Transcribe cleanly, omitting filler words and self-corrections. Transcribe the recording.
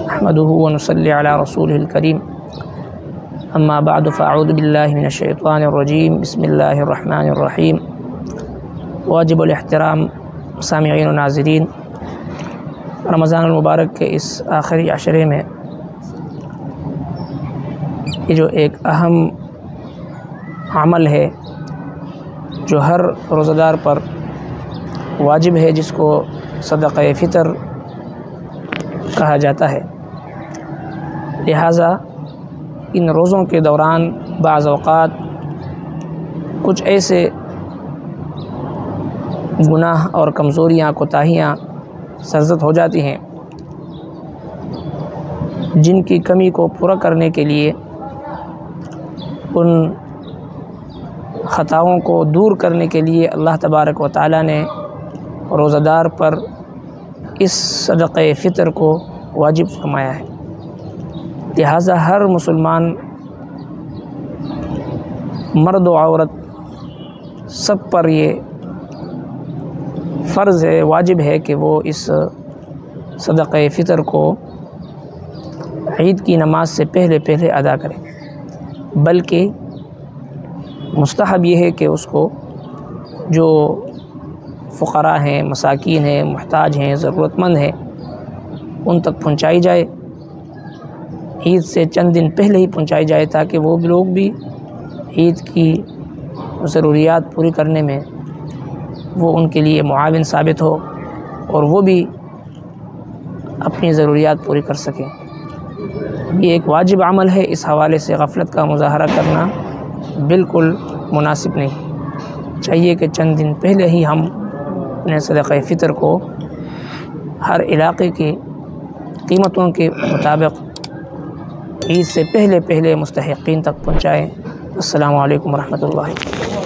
نحمده ونصلي على رسوله الكريم اما بعد فاعوذ باللہ من الشیطان الرجیم بسم اللہ الرحمن الرحیم۔ واجب الاحترام سامعین و ناظرین، رمضان المبارک کے اس آخری عشرے میں یہ جو ایک اہم عمل ہے جو ہر روزہ دار پر واجب ہے، جس کو صدقہ فطر کہا جاتا ہے، لہٰذا ان روزوں کے دوران بعض اوقات کچھ ایسے گناہ اور کمزوریاں کوتاہیاں سرزد ہو جاتی ہیں جن کی کمی کو پورا کرنے کے لیے، ان خطاؤں کو دور کرنے کے لیے اللہ تبارک و تعالیٰ نے روزہ دار پر اس صدقہ فطر کو واجب فرمایا ہے۔ لہٰذا ہر مسلمان مرد و عورت سب پر یہ فرض ہے، واجب ہے کہ وہ اس صدقہ فطر کو عید کی نماز سے پہلے ادا کریں، بلکہ مستحب یہ ہے کہ اس کو جو فقراء ہیں، مساکین ہیں، محتاج ہیں، ضرورت مند ہیں، ان تک پہنچائی جائے، عید سے چند دن پہلے ہی پہنچائی جائے، تاکہ وہ لوگ بھی عید کی ضروریات پوری کرنے میں وہ ان کے لیے معاون ثابت ہو اور وہ بھی اپنی ضروریات پوری کر سکیں۔ یہ ایک واجب عمل ہے، اس حوالے سے غفلت کا مظاہرہ کرنا بالکل مناسب نہیں۔ چاہیے کہ چند دن پہلے ہی ہم اپنے صدقہ فطر کو ہر علاقے کی قیمتوں کے مطابق عید سے پہلے مستحقین تک پہنچائیں۔ السلام علیکم ورحمۃ اللہ۔